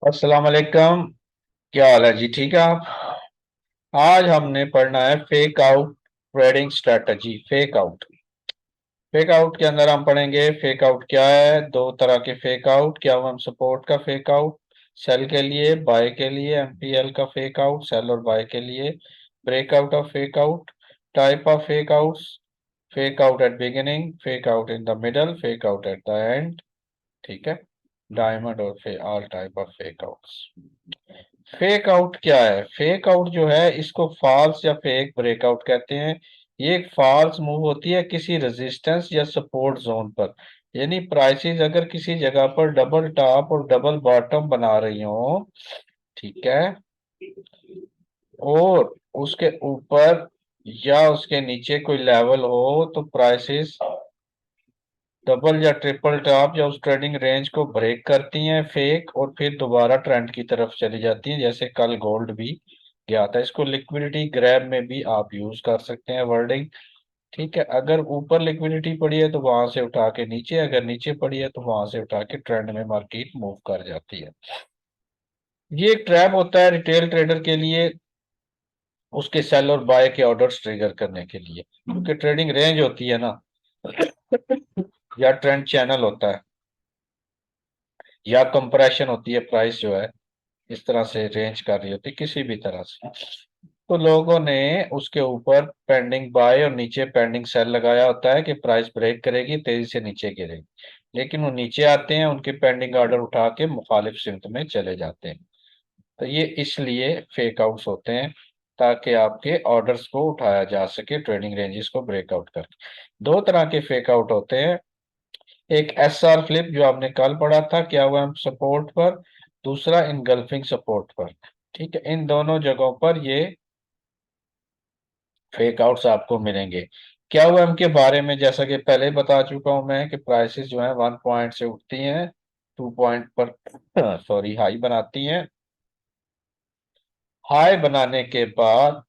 अस्सलाम वालेकुम। क्या हाल है जी? ठीक है आप? आज हमने पढ़ना है fake out trading strategy. Fake out. Fake out के अंदर हम पढ़ेंगे फेक आउट क्या है, दो तरह के फेक आउट। क्या हुआ? हम सपोर्ट का फेक आउट सेल के लिए, बाय के लिए, एमपीएल का फेक आउट सेल और बाय के लिए, breakout of fake out, type of fake outs, fake out at beginning, fake out in the middle, fake out at the end. ठीक है। डायमंड और all type of fake outs. Fake out क्या है? Fake out जो है इसको false या fake breakout कहते हैं। ये एक फॉल्स मूव होती है किसी रेजिस्टेंस या सपोर्ट जोन पर। यानी प्राइसेस अगर किसी जगह पर डबल टॉप और डबल बॉटम बना रही हो, ठीक है, और उसके ऊपर या उसके नीचे कोई लेवल हो, तो प्राइसेस डबल या ट्रिपल टॉप या उस ट्रेडिंग रेंज को ब्रेक करती हैं फेक, और फिर दोबारा ट्रेंड की तरफ चली जाती हैं। जैसे कल गोल्ड भी गया था। इसको लिक्विडिटी ग्रैब में भी आप यूज कर सकते हैं वर्डिंग। ठीक है। अगर ऊपर लिक्विडिटी पड़ी है तो वहां से उठा के नीचे, अगर नीचे पड़ी है तो वहां से उठा के ट्रेंड में मार्केट मूव कर जाती है। ये एक ट्रैप होता है रिटेल ट्रेडर के लिए, उसके सेल और बाय के ऑर्डर्स ट्रिगर करने के लिए। क्योंकि ट्रेडिंग रेंज होती है ना, या ट्रेंड चैनल होता है, या कंप्रेशन होती है, प्राइस जो है इस तरह से रेंज कर रही होती है किसी भी तरह से, तो लोगों ने उसके ऊपर पेंडिंग बाय और नीचे पेंडिंग सेल लगाया होता है कि प्राइस ब्रेक करेगी, तेजी से नीचे गिरेगी। लेकिन वो नीचे आते हैं, उनके पेंडिंग ऑर्डर उठा के मुखालिफ सिमत में चले जाते हैं। तो ये इसलिए फेक आउट्स होते हैं, ताकि आपके ऑर्डर्स को उठाया जा सके ट्रेडिंग रेंजेस को ब्रेकआउट करके। दो तरह के फेक आउट होते हैं। एक एसआर फ्लिप जो आपने कल पढ़ा था, क्या हुआ सपोर्ट पर, दूसरा इनगल्फिंग सपोर्ट पर। ठीक है। इन दोनों जगहों पर ये फेक आउट्स आपको मिलेंगे। क्या हुआ इनके बारे में, जैसा कि पहले बता चुका हूं मैं कि प्राइसेस जो है 1 पॉइंट से उठती हैं, 2 पॉइंट पर सॉरी हाई बनाती हैं। हाई बनाने के बाद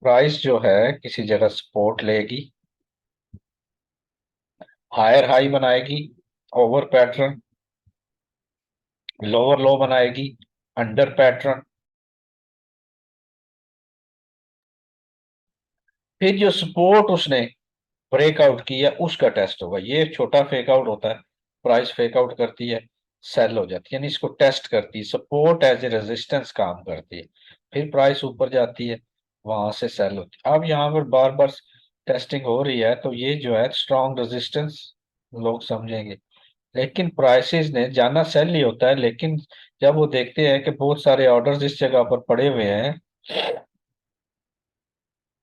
प्राइस जो है किसी जगह सपोर्ट लेगी, हायर हाई बनाएगी, ओवर पैटर्न, लोअर लो बनाएगी, अंडर पैटर्न, फिर जो सपोर्ट उसने ब्रेकआउट किया उसका टेस्ट होगा। ये छोटा फेक आउट होता है। प्राइस फेक आउट करती है, सेल हो जाती है, यानी इसको टेस्ट करती है, सपोर्ट एज ए रेजिस्टेंस काम करती है। फिर प्राइस ऊपर जाती है, वहां से सेल होती है। अब यहाँ पर बार बार टेस्टिंग हो रही है, तो ये जो है स्ट्रॉन्ग रेजिस्टेंस लोग समझेंगे। लेकिन प्राइसेस ने जाना सेल ही होता है, लेकिन जब वो देखते हैं कि बहुत सारे ऑर्डर्स इस जगह पर पड़े हुए हैं,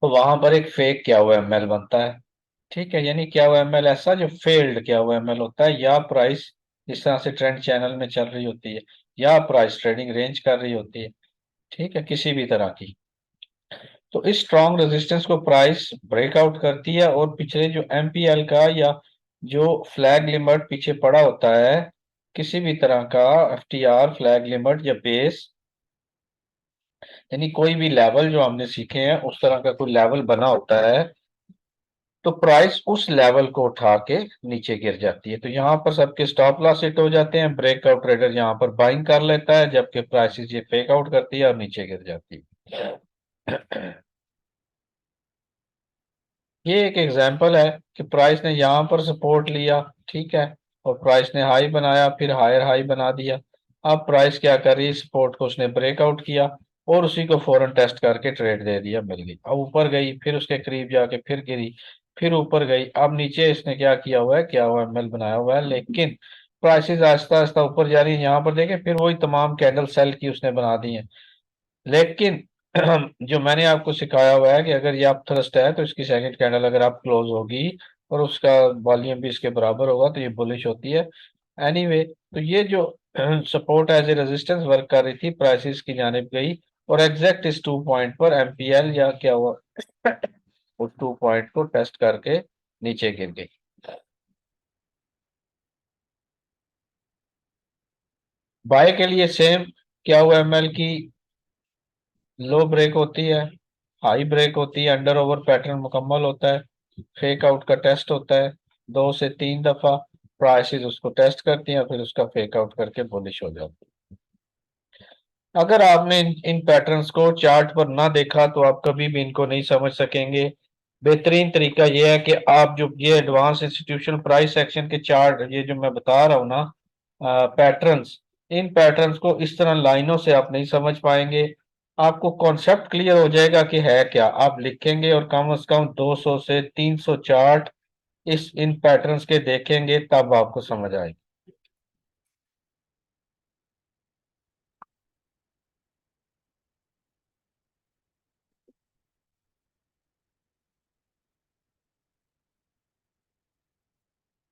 तो वहां पर एक फेक क्या हुआ एमएल बनता है। ठीक है। यानी क्या हुआ एमएल ऐसा जो फेल्ड क्या हुआ एमएल होता है, या प्राइस जिस तरह से ट्रेंड चैनल में चल रही होती है, या प्राइस ट्रेडिंग रेंज कर रही होती है, ठीक है, किसी भी तरह की, तो इस स्ट्रॉन्ग रेजिस्टेंस को प्राइस ब्रेकआउट करती है, और पिछले जो एमपीएल का या जो फ्लैग लिमिट पीछे पड़ा होता है, किसी भी तरह का एफटीआर फ्लैग लिमिट या बेस, यानी कोई भी लेवल जो हमने सीखे हैं उस तरह का कोई लेवल बना होता है, तो प्राइस उस लेवल को उठा के नीचे गिर जाती है। तो यहाँ पर सबके स्टॉप लॉस हिट हो जाते हैं, ब्रेकआउट ट्रेडर यहाँ पर बाइंग कर लेता है, जबकि प्राइसेस ये फेक आउट करती है और नीचे गिर जाती है। ये एक एग्जांपल है कि प्राइस ने यहाँ पर सपोर्ट लिया, ठीक है, और प्राइस ने हाई बनाया, फिर हायर हाई बना दिया। अब प्राइस क्या कर रही है, सपोर्ट को उसने ब्रेकआउट किया और उसी को फौरन टेस्ट करके ट्रेड दे दिया, मिल गई। अब ऊपर गई, फिर उसके करीब जाके फिर गिरी, फिर ऊपर गई। अब नीचे इसने क्या किया हुआ है, क्या हुआ एमएल बनाया हुआ है, लेकिन प्राइसेस आहिस्ता आहिस्ता ऊपर जा रही है। यहाँ पर देखें, फिर वही तमाम कैंडल सेल की उसने बना दी है। लेकिन जो मैंने आपको सिखाया हुआ है कि अगर ये आप थ्रस्ट है तो इसकी सेकंड कैंडल अगर आप क्लोज होगी और उसका वॉल्यूम भी इसके बराबर होगा, तो ये बुलिश होती है। एनीवे, तो ये जो support as a resistance work कर रही थी, प्राइसेस की जानिब गई, और एग्जैक्ट इस 2 पॉइंट पर एमपीएल या क्या हुआ उस 2 पॉइंट को टेस्ट करके नीचे गिर गई। बाय के लिए सेम, क्या हुआ एमएल की लो ब्रेक होती है, हाई ब्रेक होती है, अंडर ओवर पैटर्न मुकम्मल होता है, फेक आउट का टेस्ट होता है 2 से 3 दफा, प्राइसेस उसको टेस्ट करती हैं, फिर उसका फेक आउट करके बुलिश हो जाती है। अगर आपने इन पैटर्न्स को चार्ट पर ना देखा तो आप कभी भी इनको नहीं समझ सकेंगे। बेहतरीन तरीका यह है कि आप जो ये एडवांस इंस्टीट्यूशनल प्राइस एक्शन के चार्ट, ये जो मैं बता रहा हूँ ना, पैटर्न्स, इन पैटर्न्स को इस तरह लाइनों से आप नहीं समझ पाएंगे। आपको कॉन्सेप्ट क्लियर हो जाएगा कि है क्या, आप लिखेंगे और कम से कम 200 से 300 चार्ट इस इन पैटर्न्स के देखेंगे, तब आपको समझ आएगी।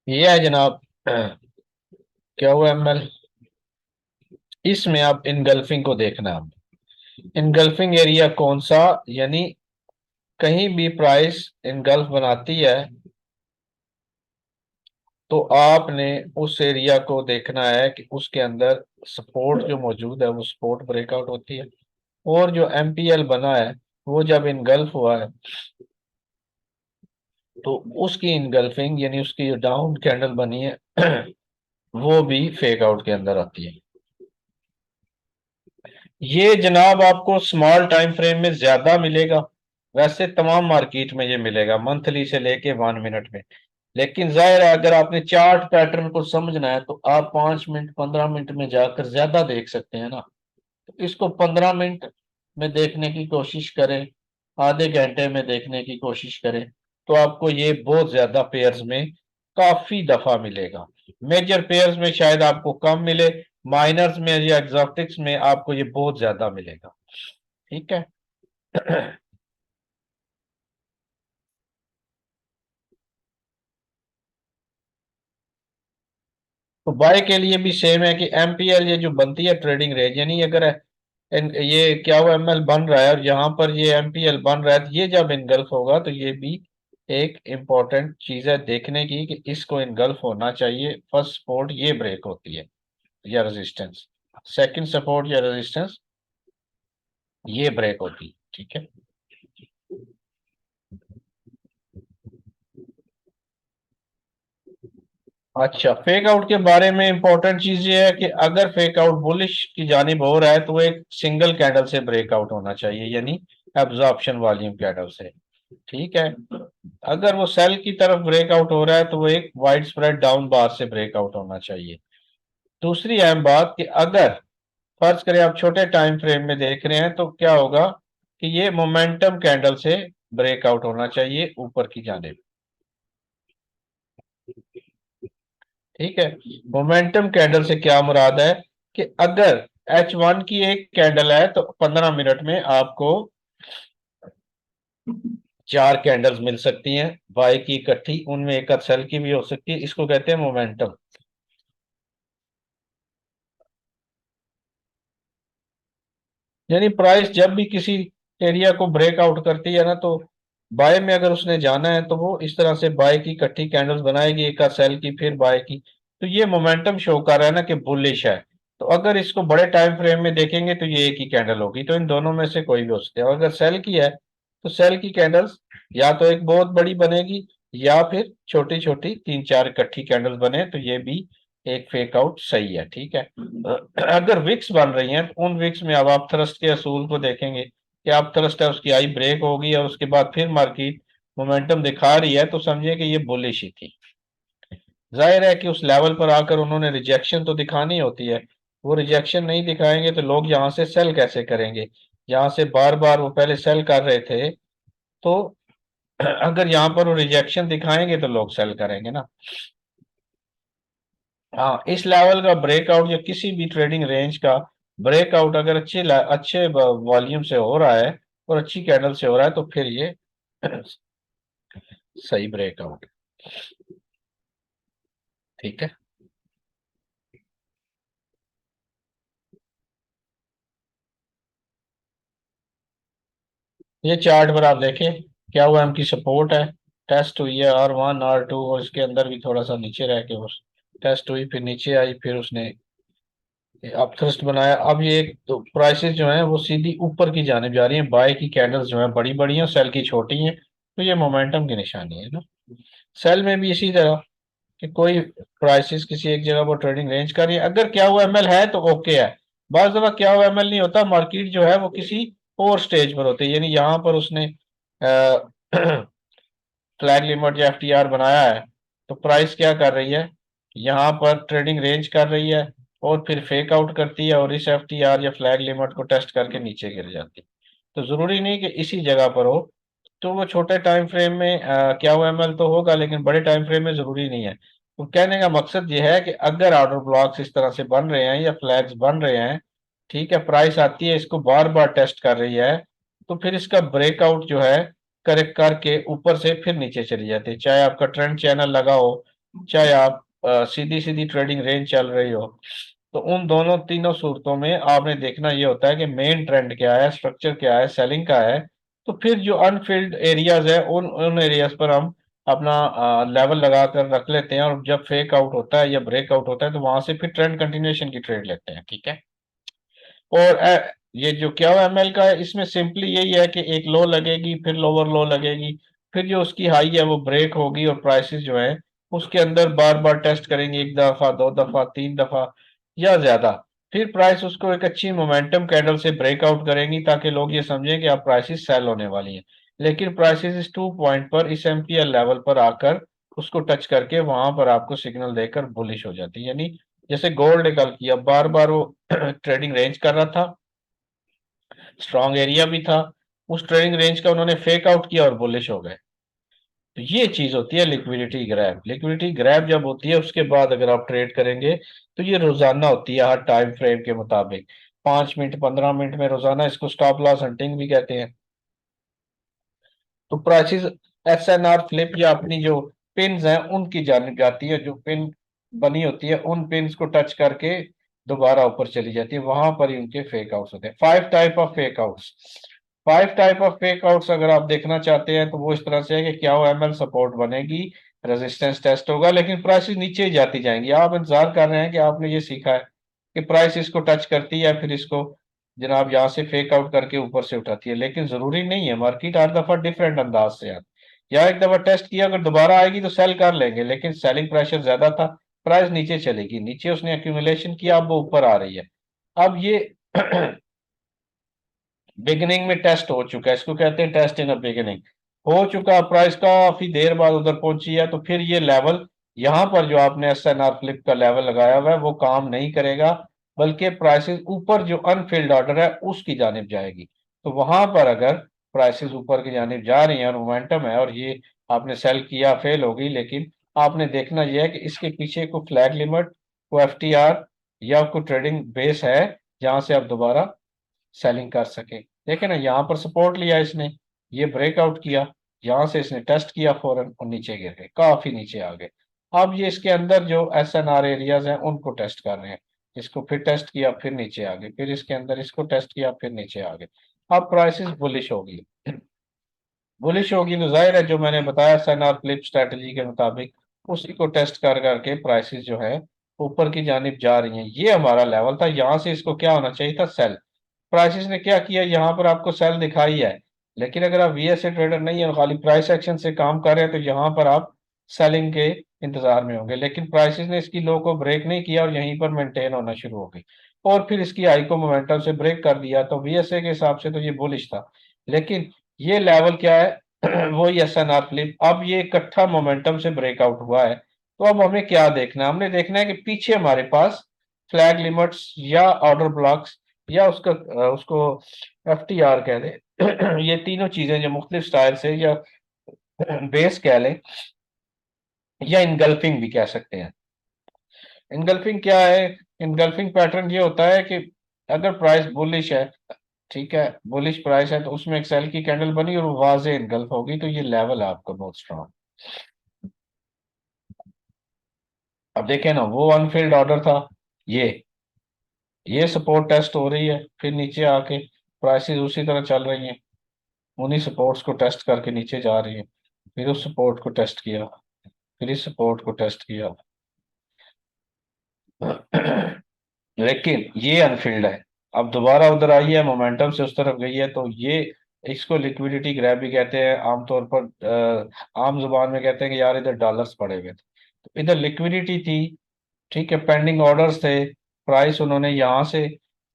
ये है जनाब, क्या हुआ एमएल, इसमें आप इनगल्फिंग को देखना है। इनगल्फिंग एरिया कौन सा, यानी कहीं भी प्राइस इनगल्फ बनाती है तो आपने उस एरिया को देखना है कि उसके अंदर सपोर्ट जो मौजूद है वो सपोर्ट ब्रेकआउट होती है, और जो एमपीएल बना है वो जब इनगल्फ हुआ है तो उसकी इनगल्फिंग यानी उसकी जो डाउन कैंडल बनी है वो भी फेक आउट के अंदर आती है। ये जनाब आपको स्मॉल टाइम फ्रेम में ज्यादा मिलेगा, वैसे तमाम मार्केट में ये मिलेगा मंथली से लेके 1 मिनट में। लेकिन जाहिर है अगर आपने चार्ट पैटर्न को समझना है तो आप 5 मिनट 15 मिनट में जाकर ज्यादा देख सकते हैं ना। तो इसको 15 मिनट में देखने की कोशिश करें, आधे घंटे में देखने की कोशिश करें, तो आपको ये बहुत ज्यादा पेयर्स में काफी दफा मिलेगा। मेजर पेयर्स में शायद आपको कम मिले, माइनर्स में या एग्जॉटिक्स में आपको ये बहुत ज्यादा मिलेगा। ठीक है। तो बाय के लिए भी सेम है कि एमपीएल ये जो बनती है ट्रेडिंग रेंज, यानी अगर ये क्या हुआ एमएल बन रहा है और यहाँ पर ये एमपीएल बन रहा है, तो ये जब इनगल्फ होगा तो ये भी एक इम्पॉर्टेंट चीज है देखने की कि इसको इनगल्फ होना चाहिए। फर्स्ट सपोर्ट ये ब्रेक होती है या रेजिस्टेंस, सेकंड सपोर्ट या रेजिस्टेंस ये ब्रेक होती है। ठीक है। अच्छा, फेक आउट के बारे में इंपॉर्टेंट चीज ये है कि अगर फेक आउट बुलिश की जानिब हो रहा है तो वो एक सिंगल कैंडल से ब्रेकआउट होना चाहिए, यानी एब्जॉर्प्शन वॉल्यूम कैंडल से। ठीक है। अगर वो सेल की तरफ ब्रेकआउट हो रहा है तो वो एक वाइड स्प्रेड डाउन बार से ब्रेकआउट होना चाहिए। दूसरी अहम बात कि अगर फर्ज करें आप छोटे टाइम फ्रेम में देख रहे हैं तो क्या होगा कि ये मोमेंटम कैंडल से ब्रेकआउट होना चाहिए ऊपर की जानिब। ठीक है। मोमेंटम कैंडल से क्या मुराद है कि अगर H1 की एक कैंडल है तो 15 मिनट में आपको 4 कैंडल्स मिल सकती हैं बाय की इकट्ठी, उनमें एक आध सेल की भी हो सकती है, इसको कहते हैं मोमेंटम। यानी प्राइस जब भी किसी एरिया को ब्रेकआउट करती है ना तो बाय में अगर उसने जाना है तो वो इस तरह से बाय की इकट्ठी कैंडल्स बनाएगी, एक आध सेल की फिर बाय की, तो ये मोमेंटम शो कर रहा है ना कि बुलिश है। तो अगर इसको बड़े टाइम फ्रेम में देखेंगे तो ये एक ही कैंडल होगी, तो इन दोनों में से कोई भी हो सकता है। और अगर सेल की है तो सेल की कैंडल्स या तो एक बहुत बड़ी बनेगी या फिर छोटी छोटी 3 4 इकट्ठी कैंडल्स बने, तो ये भी एक फेक आउट सही है। ठीक है। अगर विक्स बन रही हैं तो उन विक्स में अब आप थ्रस्ट के असूल को देखेंगे कि आप थ्रस्ट है उसकी आई ब्रेक होगी और उसके बाद फिर मार्केट मोमेंटम दिखा रही है तो समझिए कि ये बुलिश ही थी। जाहिर है कि उस लेवल पर आकर उन्होंने रिजेक्शन तो दिखानी होती है, वो रिजेक्शन नहीं दिखाएंगे तो लोग यहाँ से सेल कैसे करेंगे। यहाँ से बार बार वो पहले सेल कर रहे थे, तो अगर यहाँ पर वो रिजेक्शन दिखाएंगे तो लोग सेल करेंगे ना। हाँ, इस लेवल का ब्रेकआउट या किसी भी ट्रेडिंग रेंज का ब्रेकआउट अगर अच्छे वॉल्यूम से हो रहा है और अच्छी कैंडल से हो रहा है तो फिर ये सही ब्रेकआउट। ठीक है। ये चार्ट पर आप देखें, क्या हुआ, एम की सपोर्ट है, टेस्ट हुई है R1 R2 और इसके अंदर भी थोड़ा सा नीचे रह के उस टेस्ट हुई, फिर नीचे आई, फिर उसने अब थ्रस्ट बनाया, अब ये तो प्राइसेस जो हैं वो सीधी ऊपर की जाने जा रही हैं, बाय की कैंडल्स जो हैं बड़ी बड़ी हैं, सेल की छोटी हैं, तो ये मोमेंटम की निशानी है ना। सेल में भी इसी तरह कि कोई प्राइसेस किसी एक जगह पर ट्रेडिंग रेंज कर रही है, अगर क्या हुआ एमएल है तो ओके है। बाज दफा क्या हुआ एमएल नहीं होता, मार्केट जो है वो किसी और स्टेज पर होती है, यानी यहाँ पर उसने फ्लैग लिमिट या एफटीआर बनाया है, तो प्राइस क्या कर रही है, यहाँ पर ट्रेडिंग रेंज कर रही है और फिर फेक आउट करती है और इस एफटीआर या फ्लैग लिमिट को टेस्ट करके नीचे गिर जाती है। तो जरूरी नहीं कि इसी जगह पर हो, तो वो छोटे टाइम फ्रेम में क्या हुआ एमएल तो होगा, लेकिन बड़े टाइम फ्रेम में जरूरी नहीं है। तो कहने का मकसद ये है कि अगर ऑर्डर ब्लॉक्स इस तरह से बन रहे हैं या फ्लैग्स बन रहे हैं, ठीक है, प्राइस आती है इसको बार बार टेस्ट कर रही है, तो फिर इसका ब्रेकआउट जो है करेक्ट करके ऊपर से फिर नीचे चली जाती है, चाहे आपका ट्रेंड चैनल लगा हो, चाहे आप सीधी सीधी ट्रेडिंग रेंज चल रही हो। तो उन दोनों तीनों सूरतों में आपने देखना ये होता है कि मेन ट्रेंड क्या है, स्ट्रक्चर क्या है, सेलिंग का है। तो फिर जो अनफिल्ड एरियाज है उन उन एरियाज पर हम अपना लेवल लगा कर रख लेते हैं, और जब फेक आउट होता है या ब्रेकआउट होता है तो वहां से फिर ट्रेंड कंटिन्यूएशन की ट्रेड लेते हैं, ठीक है। और ये जो क्या हुआ एमएल का है, इसमें सिंपली यही है कि एक लो लगेगी, फिर लोअर लो लगेगी, फिर जो उसकी हाई है वो ब्रेक होगी, और प्राइसेस जो है उसके अंदर बार बार टेस्ट करेंगे, एक दफा, दो दफा, तीन दफा या ज्यादा। फिर प्राइस उसको एक अच्छी मोमेंटम कैंडल से ब्रेकआउट करेंगी ताकि लोग ये समझें कि अब प्राइसेस सेल होने वाली हैं। लेकिन प्राइसेस इस 2 पॉइंट पर, इस एमपीएल लेवल पर आकर उसको टच करके वहां पर आपको सिग्नल देकर बुलिश हो जाती है, यानी जैसे गोल्ड कल किया, बार बार वो ट्रेडिंग रेंज कर रहा था, स्ट्रॉन्ग एरिया भी था, उस ट्रेडिंग रेंज का उन्होंने फेक आउट किया और बुलिश हो गए। तो ये चीज होती है लिक्विडिटी ग्रैब। लिक्विडिटी ग्रैब जब होती है उसके बाद अगर आप ट्रेड करेंगे तो ये रोजाना होती है हर टाइम फ्रेम के मुताबिक, 5 मिनट 15 मिनट में रोजाना, इसको स्टॉप लॉस हंटिंग भी कहते हैं। तो प्राइसेस एसएनआर फ्लिप या अपनी जो पिन्स हैं उनकी जानी जाती है, जो पिन बनी होती है उन पिन्स को टच करके दोबारा ऊपर चली जाती है, वहां पर ही उनके फेक आउट्स होते हैं। 5 type of fake outs, 5 type of fake outs अगर आप देखना चाहते हैं तो वो इस तरह से है कि क्या वो एमएल सपोर्ट बनेगी, रेजिस्टेंस टेस्ट होगा, लेकिन प्राइसेस नीचे ही जाती जाएंगी। आप इंतजार कर रहे हैं कि आपने ये सीखा है कि प्राइस इसको टच करती है फिर इसको जनाब यहाँ से फेक आउट करके ऊपर से उठाती है, लेकिन जरूरी नहीं है, मार्केट हर दफा डिफरेंट अंदाज से आती है। यहाँ एक दफा टेस्ट किया, अगर दोबारा आएगी तो सेल कर लेंगे, लेकिन सेलिंग प्रेशर ज्यादा था, प्राइस नीचे चलेगी, नीचे उसने एक्यूमुलेशन किया, अब वो ऊपर आ रही है। अब ये बिगिनिंग में टेस्ट हो चुका है, इसको कहते हैं टेस्ट इन द बिगिनिंग, हो चुका, प्राइस काफी देर बाद उधर पहुंची है, तो फिर ये लेवल यहाँ पर जो आपने एसएनआर फ्लिप का लेवल लगाया हुआ है वो काम नहीं करेगा, बल्कि प्राइसेस ऊपर जो अनफिल्ड ऑर्डर है उसकी जानिब जाएगी। तो वहां पर अगर प्राइसेस ऊपर की जानिब जा रही हैं और मोमेंटम है और ये आपने सेल किया, फेल होगी, लेकिन आपने देखना यह है कि इसके पीछे को फ्लैग लिमिट, को एफटीआर या कोई ट्रेडिंग बेस है जहां से आप दोबारा सेलिंग कर सके। देखे ना, यहाँ पर सपोर्ट लिया इसने, ये ब्रेकआउट किया, यहाँ से इसने टेस्ट किया फौरन और नीचे गिर गए, काफी नीचे आ गए। अब ये इसके अंदर जो एस एन आर एरियाज हैं उनको टेस्ट कर रहे हैं, इसको फिर टेस्ट किया फिर नीचे आ गए, फिर इसके अंदर इसको टेस्ट किया फिर नीचे आ गए। अब प्राइसेस बुलिश होगी, बुलिश होगी तो जाहिर है जो मैंने बताया S N R flip strategy के मुताबिक उसी को टेस्ट कर करके प्राइसेस जो है ऊपर की जानिब जा रही हैं। ये हमारा लेवल था, यहाँ से इसको क्या होना चाहिए था, सेल। प्राइसेस ने क्या किया, यहाँ पर आपको सेल दिखाई है, लेकिन अगर आप वीएसए ट्रेडर नहीं है, खाली प्राइस एक्शन से काम कर रहे हैं, तो यहाँ पर आप सेलिंग के इंतजार में होंगे। लेकिन प्राइसेस ने इसकी लो को ब्रेक नहीं किया और यहीं पर मेंटेन होना शुरू हो गई, और फिर इसकी हाई को मोमेंटम से ब्रेक कर दिया, तो वीएसए के हिसाब से तो ये बुलिश था। लेकिन ये लेवल क्या है वही एसएनआर फ्लिप, अब ये इकट्ठा मोमेंटम से ब्रेकआउट हुआ है। तो अब हमें क्या देखना है, हमने देखना है कि पीछे हमारे पास फ्लैग लिमिट्स या ऑर्डर ब्लॉक्स या उसको एफटीआर कह दें ये तीनों चीजें जो मुख्तलिफ स्टाइल से या बेस कह लें या इनगल्फिंग भी कह सकते हैं। इनगल्फिंग क्या है, इनगल्फिंग पैटर्न ये होता है कि अगर प्राइस बुलिश है, ठीक है, बुलिश प्राइस है, तो उसमें एक सेल की कैंडल बनी और वाजे इनगल्फ होगी, तो ये लेवल है आपका बहुत स्ट्रांग। अब देखें ना, वो अनफिल्ड ऑर्डर था, ये सपोर्ट टेस्ट हो रही है, फिर नीचे आके प्राइसेस उसी तरह चल रही हैं, उन्हीं सपोर्ट्स को टेस्ट करके नीचे जा रही है, फिर उस सपोर्ट को टेस्ट किया, फिर इस सपोर्ट को टेस्ट किया लेकिन ये अनफिल्ड है, अब दोबारा उधर आई है, मोमेंटम से उस तरफ गई है, तो ये इसको लिक्विडिटी ग्रैब भी कहते हैं आमतौर पर। आम जुबान में कहते हैं कि यार इधर डॉलर्स पड़े हुए थे, तो इधर लिक्विडिटी थी, ठीक है, पेंडिंग ऑर्डर्स थे, प्राइस उन्होंने यहाँ से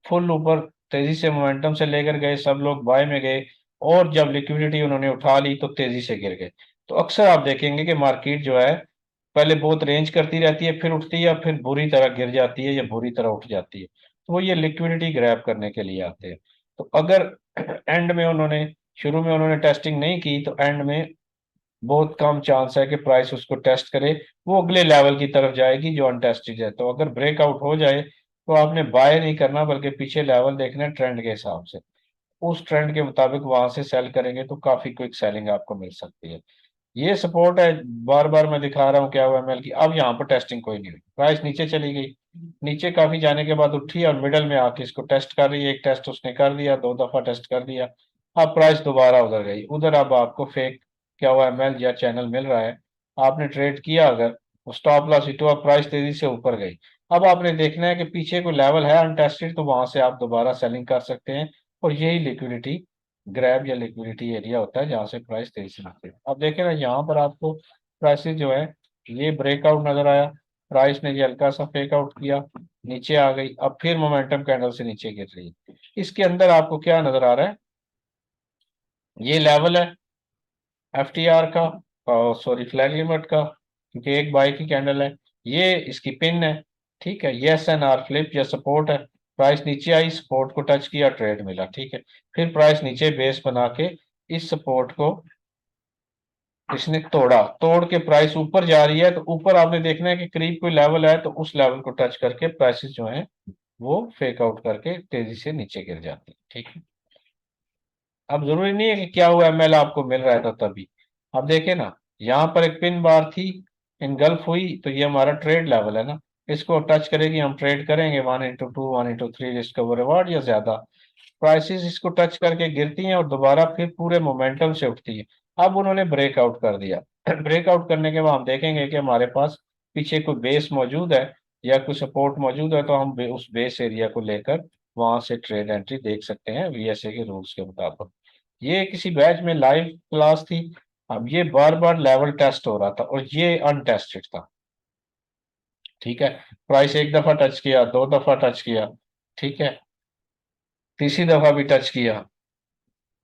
फुल ऊपर तेजी से मोमेंटम से लेकर गए, सब लोग बाय में गए, और जब लिक्विडिटी उन्होंने उठा ली तो तेजी से गिर गए। तो अक्सर आप देखेंगे कि मार्केट जो है पहले बहुत रेंज करती रहती है, फिर उठती है, फिर बुरी तरह गिर जाती है या बुरी तरह उठ जाती है, तो वो ये लिक्विडिटी ग्रैब करने के लिए आते हैं। तो अगर एंड में उन्होंने शुरू में उन्होंने टेस्टिंग नहीं की, तो एंड में बहुत कम चांस है कि प्राइस उसको टेस्ट करे, वो अगले लेवल की तरफ जाएगी जो अनटेस्टेड है। तो अगर ब्रेकआउट हो जाए तो आपने बाय नहीं करना, बल्कि पीछे लेवल देखना है ट्रेंड के हिसाब से, उस ट्रेंड के मुताबिक वहां से सेल करेंगे तो काफी क्विक सेलिंग आपको मिल सकती है। ये सपोर्ट है, बार बार मैं दिखा रहा हूँ क्या हुआ एमएल की। अब यहाँ पर टेस्टिंग कोई नहीं हुई, प्राइस नीचे चली गई, नीचे काफी जाने के बाद उठी और मिडल में आके इसको टेस्ट कर रही है, एक टेस्ट उसने कर दिया, दो दफा टेस्ट कर दिया, अब प्राइस दोबारा उधर गई, उधर अब आपको फेक क्या हुआ एमएल या चैनल मिल रहा है, आपने ट्रेड किया, अगर स्टॉप लॉस हिट हुआ, प्राइस तेजी से ऊपर गई, अब आपने देखना है कि पीछे कोई लेवल है अनटेस्टेड, तो वहां से आप दोबारा सेलिंग कर सकते हैं, और यही लिक्विडिटी ग्रैब या लिक्विडिटी एरिया होता है जहां से प्राइस तेजी से मिलती है। अब देखें ना, यहाँ पर आपको प्राइसेस जो है, ये ब्रेकआउट नजर आया, प्राइस ने ये हल्का सा फेक आउट किया, नीचे आ गई, अब फिर मोमेंटम कैंडल से नीचे गिर रही है। इसके अंदर आपको क्या नजर आ रहा है, ये लेवल है एफटीआर का, सॉरी फ्लैग लिमिट का, क्योंकि एक बाई की कैंडल है, ये इसकी पिन है, ठीक है, ये एसएनआर फ्लिप या सपोर्ट है, प्राइस नीचे आई, सपोर्ट को टच किया, ट्रेड मिला, ठीक है, फिर प्राइस नीचे बेस बना के इस सपोर्ट को इसने तोड़ा, तोड़ के प्राइस ऊपर जा रही है, तो ऊपर आपने देखना है कि करीब कोई लेवल है, तो उस लेवल को टच करके प्राइसेस जो है वो फेक आउट करके तेजी से नीचे गिर जाती है, ठीक है। अब जरूरी नहीं है कि क्या हुआ एमएल आपको मिल रहा है तो तभी। अब देखे ना, यहाँ पर एक पिन बार थी, इनगल्फ हुई, तो ये हमारा ट्रेड लेवल है ना, इसको टच करेगी, हम ट्रेड करेंगे 1 into 2 1 into 3 risk cover reward या ज्यादा, प्राइसेस इसको टच करके गिरती हैं और दोबारा फिर पूरे मोमेंटम से उठती है। अब उन्होंने ब्रेकआउट कर दिया ब्रेकआउट करने के बाद हम देखेंगे कि हमारे पास पीछे कोई बेस मौजूद है या कोई सपोर्ट मौजूद है, तो हम उस बेस एरिया को लेकर वहां से ट्रेड एंट्री देख सकते हैं वीएसए के रूल्स के मुताबिक। ये किसी बैच में लाइव क्लास थी, अब ये बार बार लेवल टेस्ट हो रहा था और ये अनटेस्टेड था, ठीक है, प्राइस एक दफा टच किया, दो दफा टच किया, ठीक है, तीसरी दफा भी टच किया,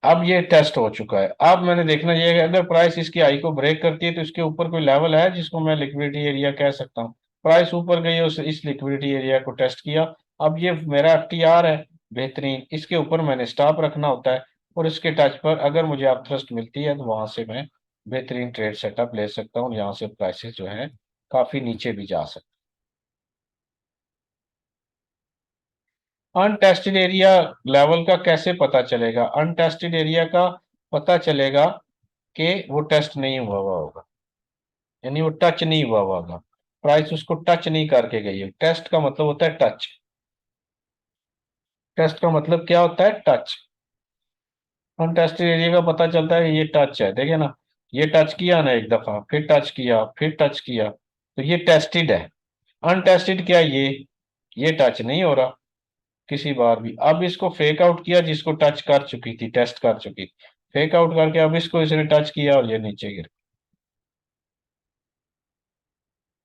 अब ये टेस्ट हो चुका है। अब मैंने देखना ये है कि अगर प्राइस इसकी हाई को ब्रेक करती है तो इसके ऊपर कोई लेवल है जिसको मैं लिक्विडिटी एरिया कह सकता हूँ, प्राइस ऊपर गई, उस इस लिक्विडिटी एरिया को टेस्ट किया, अब ये मेरा एफटीआर है बेहतरीन, इसके ऊपर मैंने स्टॉप रखना होता है, और इसके टच पर अगर मुझे आप थ्रस्ट मिलती है तो वहां से मैं बेहतरीन ट्रेड सेटअप ले सकता हूँ, यहाँ से प्राइसेस जो है काफी नीचे भी जा सकते हैं। अनटेस्टेड एरिया लेवल का कैसे पता चलेगा, अनटेस्टेड एरिया का पता चलेगा कि वो टेस्ट नहीं हुआ हुआ होगा, यानी वो टच नहीं हुआ हुआ होगा, प्राइस उसको टच नहीं करके गई है, टेस्ट का मतलब होता है टच, टेस्ट का मतलब क्या होता है, टच। अनटेस्टेड एरिया का पता चलता है कि ये टच है, देखिए ना, ये टच किया ना एक दफा, फिर टच किया, फिर टच किया, तो ये टेस्टेड है। अनटेस्टेड क्या, ये टच नहीं हो रहा किसी बार भी, अब इसको फेक आउट किया, जिसको टच कर चुकी थी, टेस्ट कर चुकी थी, फेक आउट करके अब इसको इसने टच किया और ये नीचे गिर,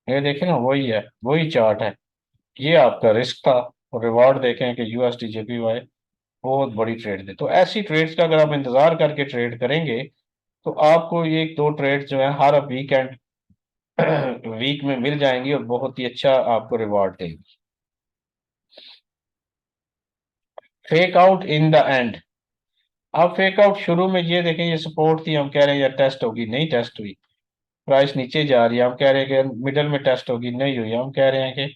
ये देखे ना, वही है, वही चार्ट है, ये आपका रिस्क था, और रिवॉर्ड देखें कि यूएसडी जेपीवाई बहुत बड़ी ट्रेड थी। तो ऐसी ट्रेड्स का अगर आप इंतजार करके ट्रेड करेंगे तो आपको ये एक दो ट्रेड जो है हर वीकेंड वीक में मिल जाएंगी और बहुत ही अच्छा आपको रिवॉर्ड देंगी। Fake out in the end, अब फेक आउट शुरू में ये देखें, ये सपोर्ट थी, हम कह रहे हैं यार टेस्ट होगी, नहीं टेस्ट हुई, प्राइस नीचे जा रही है, हम कह रहे हैं कि मिडल में टेस्ट होगी, नहीं हुई, हम कह रहे हैं कि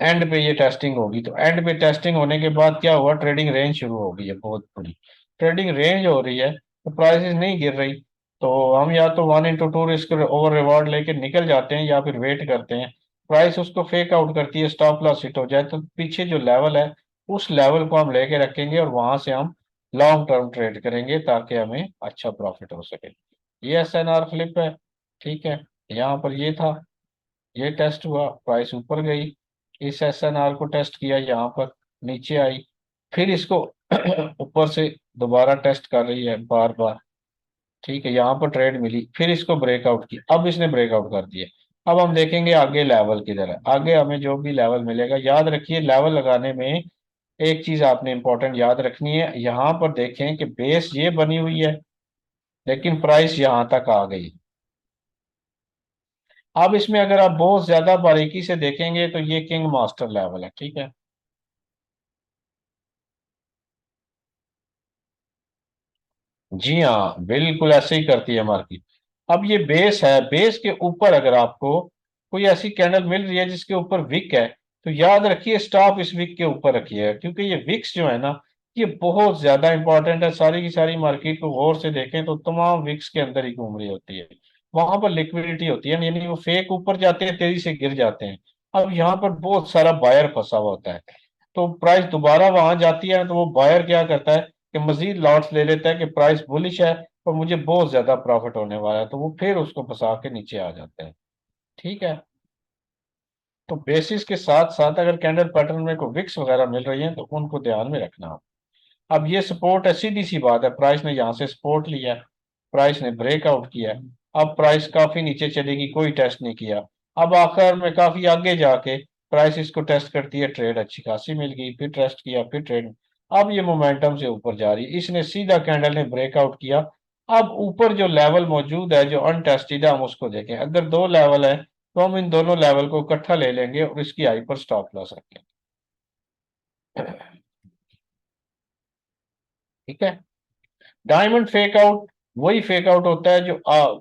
एंड पे ये टेस्टिंग होगी, तो एंड पे टेस्टिंग होने के बाद क्या हुआ, ट्रेडिंग रेंज शुरू हो गई है, बहुत बड़ी ट्रेडिंग रेंज हो रही है, तो प्राइसेस नहीं गिर रही, तो हम या तो 1 into 2 रिस्क ओवर रिवॉर्ड लेके निकल जाते हैं या फिर वेट करते हैं, प्राइस उसको फेक आउट करती है, स्टॉप लॉस हिट हो जाए तो पीछे जो लेवल है उस लेवल को हम लेके रखेंगे और वहां से हम लॉन्ग टर्म ट्रेड करेंगे ताकि हमें अच्छा प्रॉफिट हो सके। ये एसएनआर फ्लिप है, ठीक है, यहाँ पर ये था, ये टेस्ट हुआ, प्राइस ऊपर गई, इस SNR को टेस्ट किया यहाँ पर, नीचे आई, फिर इसको ऊपर से दोबारा टेस्ट कर रही है बार बार। ठीक है, यहाँ पर ट्रेड मिली, फिर इसको ब्रेकआउट की, अब इसने ब्रेकआउट कर दिया। अब हम देखेंगे आगे लेवल किधर है। आगे हमें जो भी लेवल मिलेगा, याद रखिए लेवल लगाने में एक चीज आपने इंपॉर्टेंट याद रखनी है, यहाँ पर देखें कि बेस ये बनी हुई है लेकिन प्राइस यहाँ तक आ गई। अब इसमें अगर आप बहुत ज्यादा बारीकी से देखेंगे तो ये किंग मास्टर लेवल है, ठीक है। जी हाँ, बिल्कुल ऐसे ही करती है मार्केट। अब ये बेस है, बेस के ऊपर अगर आपको कोई ऐसी कैंडल मिल रही है जिसके ऊपर विक है, तो याद रखिए स्टॉप इस विक के ऊपर रखिए, क्योंकि ये विक्स जो है ना, ये बहुत ज्यादा इंपॉर्टेंट है। सारी की सारी मार्केट को गौर से देखें तो तमाम विक्स के अंदर ही घूम रही होती है, वहां पर लिक्विडिटी होती है, यानी वो फेक ऊपर जाते हैं, तेजी से गिर जाते हैं। अब यहाँ पर बहुत सारा बायर फंसा हुआ होता है, तो प्राइस दोबारा वहां जाती है तो वो बायर क्या करता है कि मजीद लॉट्स ले लेता है कि प्राइस बुलिश है और मुझे बहुत ज्यादा प्रॉफिट होने वाला है, तो वो फिर उसको फंसा के नीचे आ जाते हैं। ठीक है, तो बेसिस के साथ साथ अगर कैंडल पैटर्न में कोई विक्स वगैरह मिल रही है तो उनको ध्यान में रखना आप। अब ये सपोर्ट है, सीधी सी बात है, प्राइस ने यहाँ से सपोर्ट लिया है, प्राइस ने ब्रेकआउट किया है। अब प्राइस काफी नीचे चलेगी, कोई टेस्ट नहीं किया। अब आखिर में काफी आगे जाके प्राइस इसको टेस्ट करती है, ट्रेड अच्छी खासी मिल गई, फिर टेस्ट किया, फिर ट्रेड। अब ये मोमेंटम से ऊपर जा रही है, इसने सीधा कैंडल ने ब्रेकआउट किया। अब ऊपर जो लेवल मौजूद है जो अनटेस्टेड है, हम उसको देखें। अगर दो लेवल है तो हम इन दोनों लेवल को इकट्ठा ले लेंगे और इसकी हाई पर स्टॉप लॉस रखेंगे। ठीक है। डायमंड फेक आउट वही फेक आउट होता है जो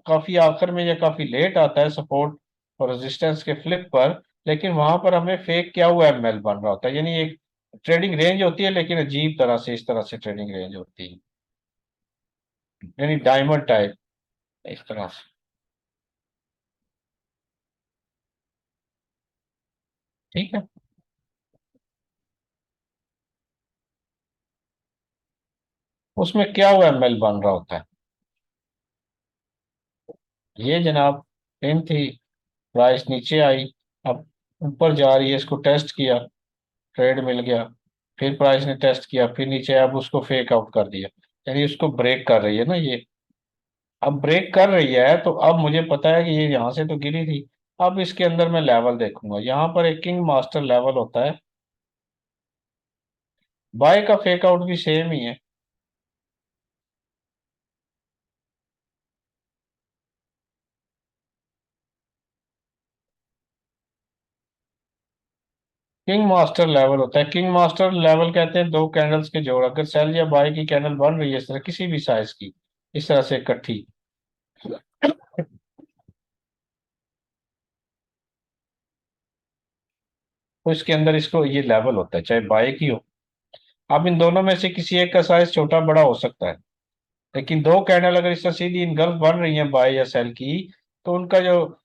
काफी आखिर में या काफी लेट आता है सपोर्ट और रेजिस्टेंस के फ्लिप पर, लेकिन वहां पर हमें फेक क्या हुआ ML बन रहा होता है, यानी एक ट्रेडिंग रेंज होती है लेकिन अजीब तरह से, इस तरह से ट्रेडिंग रेंज होती है, यानी डायमंड टाइप, इस तरह से। ठीक है, उसमें क्या हुआ ML बन रहा होता है, ये जनाब पिन थी, प्राइस नीचे आई, अब ऊपर जा रही है, इसको टेस्ट किया, ट्रेड मिल गया, फिर प्राइस ने टेस्ट किया, फिर नीचे, अब उसको फेक आउट कर दिया, यानी उसको ब्रेक कर रही है ना ये। अब ब्रेक कर रही है तो अब मुझे पता है कि ये यहाँ से तो गिरी थी। अब इसके अंदर मैं लेवल देखूंगा, यहाँ पर एक किंग मास्टर लेवल होता है, बाय का फेक आउट भी सेम ही है। किंग मास्टर लेवल होता है, किंग मास्टर लेवल कहते हैं दो कैंडल्स के जोड़, अगर सेल या बाय की कैंडल बन रही है इस तरह किसी भी साइज की, इस तरह से इकट्ठी, तो इसके अंदर इसको ये लेवल होता है, चाहे बाय की हो। अब इन दोनों में से किसी एक का साइज छोटा बड़ा हो सकता है, लेकिन दो कैंडल अगर इस तरह सीधी इनगल्फ बन रही है बाय या सेल की, तो उनका जो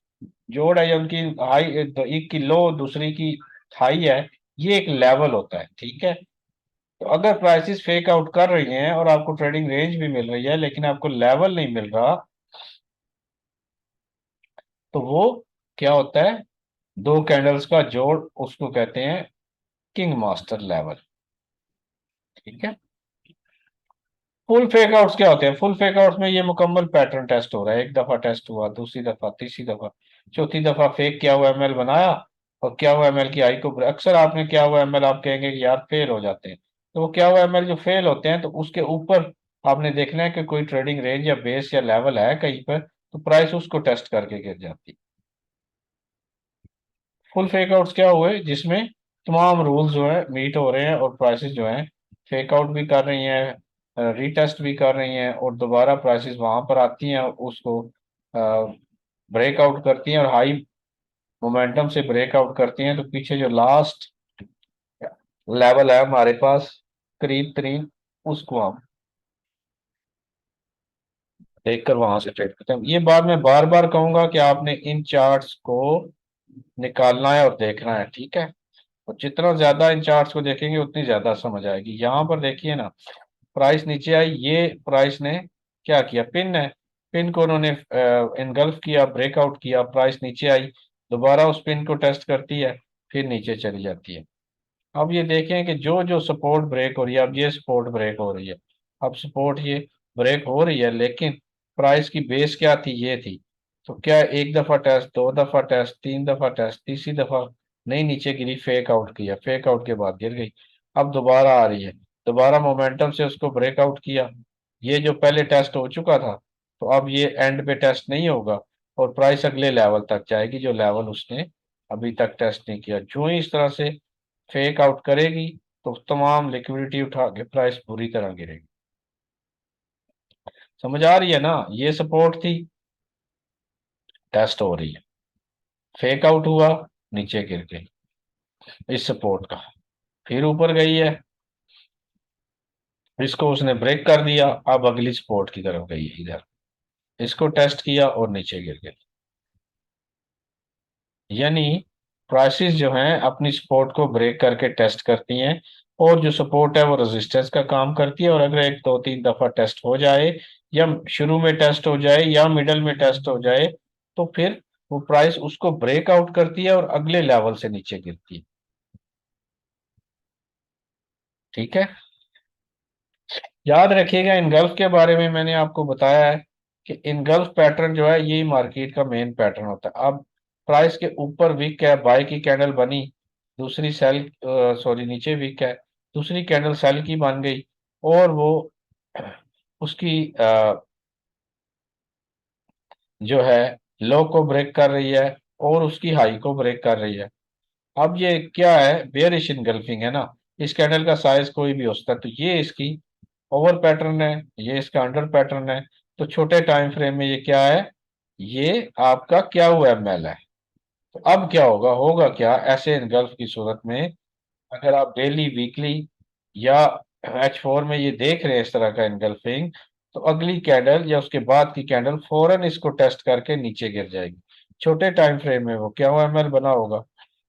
जोड़ है या उनकी हाई, एक की लो दूसरी की हाई है, ये एक लेवल होता है। ठीक है, तो अगर प्राइसेस फेक आउट कर रही हैं और आपको ट्रेडिंग रेंज भी मिल रही है लेकिन आपको लेवल नहीं मिल रहा, तो वो क्या होता है, दो कैंडल्स का जोड़, उसको कहते हैं किंग मास्टर लेवल। ठीक है। फुल फेक आउट्स क्या होते हैं, फुल फेक आउट्स में ये मुकम्मल पैटर्न टेस्ट हो रहा है, एक दफा टेस्ट हुआ, दूसरी दफा, तीसरी दफा, चौथी दफा फेक किया हुआ ML बनाया और क्या हुआ ML की आई को, अक्सर आपने क्या हुआ ML आप कहेंगे कि यार फेल हो जाते हैं, तो वो क्या हुआ ML जो फेल होते हैं तो उसके ऊपर आपने देखना है कि कोई ट्रेडिंग रेंज या बेस या लेवल है कहीं पर, तो प्राइस उसको टेस्ट करके गिर जाती है। फुल फेक आउट्स क्या हुए जिसमें तमाम रूल्स जो है मीट हो रहे हैं और प्राइसेस जो है फेक आउट भी कर रही हैं, रीटेस्ट भी कर रही हैं, और दोबारा प्राइसेस वहां पर आती हैं और उसको ब्रेकआउट करती हैं और हाई मोमेंटम से ब्रेकआउट करती हैं, तो पीछे जो लास्ट लेवल है हमारे पास करीब तरीन, उसको हम देखकर वहां से ट्रेड करते हैं। ये बात मैं बार बार कहूंगा कि आपने इन चार्ट्स को निकालना है और देखना है। ठीक है, और जितना ज्यादा इन चार्ट्स को देखेंगे उतनी ज्यादा समझ आएगी। यहाँ पर देखिए ना, प्राइस नीचे आई, ये प्राइस ने क्या किया, पिन है, पिन को उन्होंने इनगल्फ किया, ब्रेकआउट किया, प्राइस नीचे आई, दोबारा उस पिन को टेस्ट करती है, फिर नीचे चली जाती है। अब ये देखें कि जो जो सपोर्ट ब्रेक हो रही है, अब ये सपोर्ट ब्रेक हो रही है। अब सपोर्ट ये ब्रेक हो रही है, लेकिन प्राइस की बेस क्या थी, ये थी। तो क्या एक दफा टेस्ट, दो दफा टेस्ट, तीन दफा टेस्ट, तीसरी दफा नहीं नीचे गिरी, फेक आउट किया, फेक आउट के बाद गिर गई। अब दोबारा आ रही है, दोबारा मोमेंटम से उसको ब्रेकआउट किया। ये जो पहले टेस्ट हो चुका था, तो अब ये एंड पे टेस्ट नहीं होगा, और प्राइस अगले लेवल तक जाएगी जो लेवल उसने अभी तक टेस्ट नहीं किया। जो ही इस तरह से फेक आउट करेगी, तो तमाम लिक्विडिटी उठा के प्राइस बुरी तरह गिरेगी। समझ आ रही है ना? ये सपोर्ट थी, टेस्ट हो रही है, फेक आउट हुआ, नीचे गिर गई इस सपोर्ट का, फिर ऊपर गई है, इसको उसने ब्रेक कर दिया, अब अगली सपोर्ट की तरफ गई है इधर, इसको टेस्ट किया और नीचे गिर गई। यानी प्राइसेस जो हैं अपनी सपोर्ट को ब्रेक करके टेस्ट करती हैं, और जो सपोर्ट है वो रेजिस्टेंस का काम करती है। और अगर एक दो तीन दफा टेस्ट हो जाए, या शुरू में टेस्ट हो जाए, या मिडल में टेस्ट हो जाए, तो फिर वो प्राइस उसको ब्रेकआउट करती है और अगले लेवल से नीचे गिरती है। ठीक है, याद रखिएगा, इनगल्फ के बारे में मैंने आपको बताया है कि इनगल्फ पैटर्न जो है ये मार्केट का मेन पैटर्न होता है। अब प्राइस के ऊपर वीक है, बाय की कैंडल बनी, दूसरी सेल, सॉरी नीचे वीक है, दूसरी कैंडल सेल की बन गई, और वो उसकी जो है लो को ब्रेक कर रही है, और उसकी हाई को ब्रेक कर रही है। अब ये क्या है, बेयरिश इनगल्फिंग है ना। इस कैंडल का साइज कोई भी हो सकता है, तो ये इसकी ओवर पैटर्न है, ये इसका अंडर पैटर्न है। तो छोटे टाइम फ्रेम में ये क्या है, ये आपका क्या हुआ एमएल है। तो अब क्या होगा, होगा क्या ऐसे इनगल्फ की सूरत में, अगर आप डेली, वीकली या H4 में ये देख रहे हैं इस तरह का इनगल्फिंग, तो अगली कैंडल या उसके बाद की कैंडल फौरन इसको टेस्ट करके नीचे गिर जाएगी। छोटे टाइम फ्रेम में वो क्या हुआ एमएल बना होगा,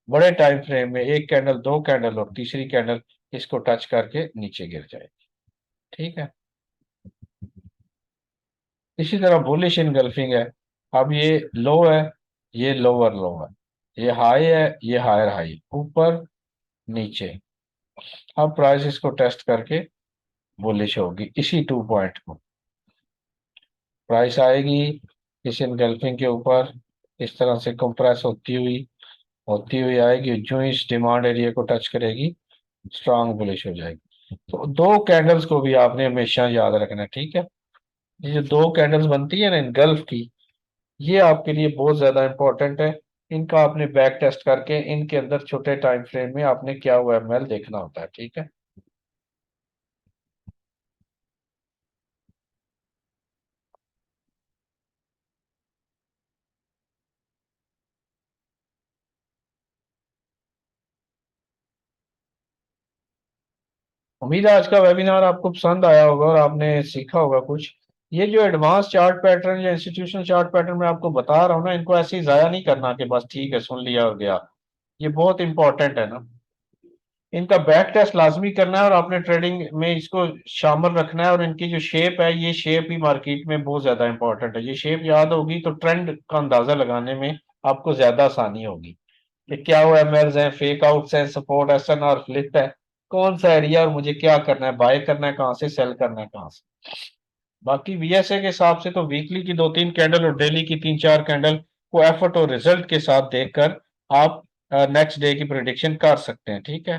बड़े टाइम फ्रेम में एक कैंडल, दो कैंडल और तीसरी कैंडल इसको टच करके नीचे गिर जाएगी। ठीक है, इसी तरह बुलिश इनगल्फिंग है। अब ये लो है, ये लोअर लो है, ये हाई है, ये हायर हाई, ऊपर नीचे। अब प्राइस इसको टेस्ट करके बुलिश होगी, इसी 2 पॉइंट को प्राइस आएगी इस इनगल्फिंग के ऊपर, इस तरह से कंप्रेस होती हुई आएगी, जो इस डिमांड एरिया को टच करेगी, स्ट्रांग बुलिश हो जाएगी। तो दो कैंडल्स को भी आपने हमेशा याद रखना है। ठीक है, ये जो दो कैंडल्स बनती है ना इनगल्फ की, ये आपके लिए बहुत ज्यादा इंपॉर्टेंट है। इनका आपने बैक टेस्ट करके इनके अंदर छोटे टाइम फ्रेम में आपने क्या हुआ एमएल देखना होता है। ठीक है, उम्मीद है आज का वेबिनार आपको पसंद आया होगा और आपने सीखा होगा कुछ। ये जो एडवांस चार्ट पैटर्न या इंस्टीट्यूशनल चार्ट पैटर्न मैं आपको बता रहा हूँ ना, इनको ऐसे ही जाया नहीं करना कि बस ठीक है सुन लिया और गया। ये बहुत इंपॉर्टेंट है ना, इनका बैक टेस्ट लाजमी करना है, और आपने ट्रेडिंग में इसको शामिल रखना है। और इनकी जो शेप है, ये शेप ही मार्केट में बहुत ज्यादा इंपॉर्टेंट है। ये शेप याद होगी तो ट्रेंड का अंदाजा लगाने में आपको ज्यादा आसानी होगी कि क्या वो एमएल्स हैं, फेक आउट्स हैं, सपोर्ट एसएन और फ्लिप है, कौन सा एरिया, और मुझे क्या करना है, बाय करना है कहाँ से, सेल करना है कहाँ से। बाकी वीएसए के हिसाब से तो वीकली की दो तीन कैंडल और डेली की तीन चार कैंडल को एफर्ट और रिजल्ट के साथ देखकर आप नेक्स्ट डे की प्रिडिक्शन कर सकते हैं। ठीक है,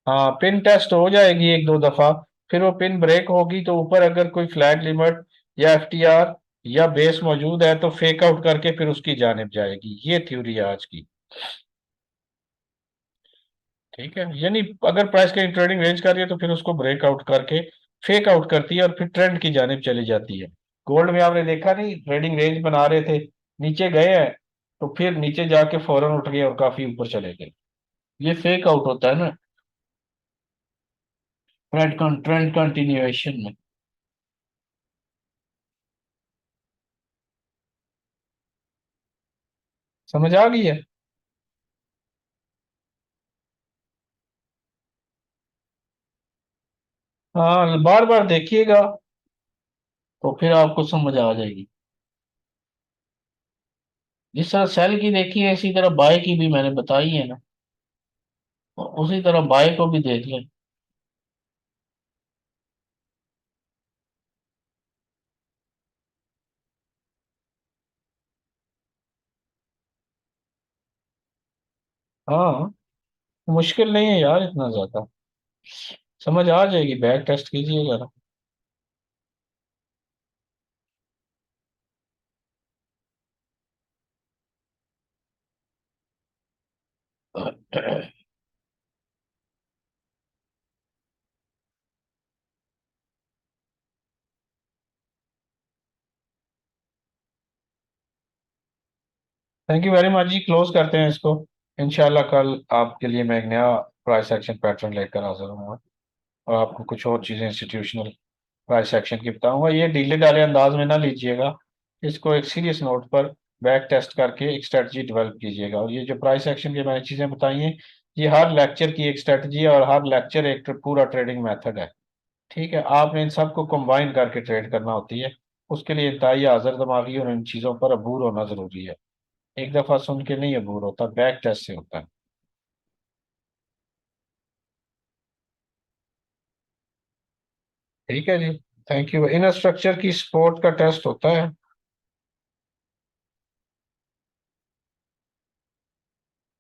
हाँ पिन टेस्ट हो जाएगी एक दो दफा, फिर वो पिन ब्रेक होगी, तो ऊपर अगर कोई फ्लैग लिमिट या एफटीआर या बेस मौजूद है, तो फेक आउट करके फिर उसकी जानिब जाएगी। ये थ्योरी है आज की। ठीक है, यानी अगर प्राइस कहीं ट्रेडिंग रेंज कर रही है, तो फिर उसको ब्रेकआउट करके फेक आउट करती है और फिर ट्रेंड की जानिब चली जाती है। गोल्ड में आपने देखा नहीं, ट्रेडिंग रेंज बना रहे थे, नीचे गए हैं, तो फिर नीचे जाके फौरन उठ गए और काफी ऊपर चले गए। ये फेक आउट होता है ना, ट्रेंड कंटिन्यूएशन में। समझ आ गई है? हाँ बार बार देखिएगा। तो फिर आपको समझ आ जाएगी। जिस तरह सेल की देखी है इसी तरह बाय की भी मैंने बताई है ना, उसी तरह बाय को भी देख लें। हाँ, मुश्किल नहीं है यार इतना ज्यादा, समझ आ जाएगी, बैक टेस्ट कीजिए जरा। थैंक यू वेरी मच जी, क्लोज करते हैं इसको। इंशाल्लाह कल आपके लिए मैं एक नया प्राइस एक्शन पैटर्न लेकर हाजिर हूँ, और आपको कुछ और चीज़ें इंस्टीट्यूशनल प्राइस एक्शन की बताऊंगा। ये ढीले ढाले अंदाज में ना लीजिएगा, इसको एक सीरियस नोट पर बैक टेस्ट करके एक स्ट्रेटजी डेवलप कीजिएगा। और ये जो प्राइस एक्शन की मैंने चीज़ें बताई हैं, ये हर लेक्चर की एक स्ट्रेटजी है, और हर लेक्चर एक पूरा ट्रेडिंग मेथड है। ठीक है, आपने इन सबको कंबाइन करके ट्रेड करना होती है। उसके लिए इंतहाई हाजिर दिमागी और इन चीज़ों पर अबूर होना ज़रूरी है। एक दफ़ा सुन के नहीं अबूर होता, बैक टेस्ट से होता है। ठीक है जी, थैंक यू। इन स्ट्रक्चर की सपोर्ट का टेस्ट होता है।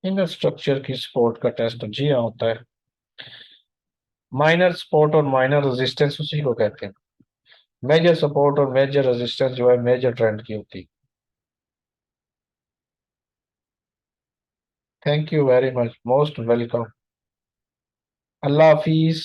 इन स्ट्रक्चर की सपोर्ट का टेस्ट जी हाँ होता है। माइनर सपोर्ट और माइनर रेजिस्टेंस उसी को कहते हैं। मेजर सपोर्ट और मेजर रेजिस्टेंस जो है मेजर ट्रेंड की होती है। Thank you very much, most welcome. Allah Hafiz.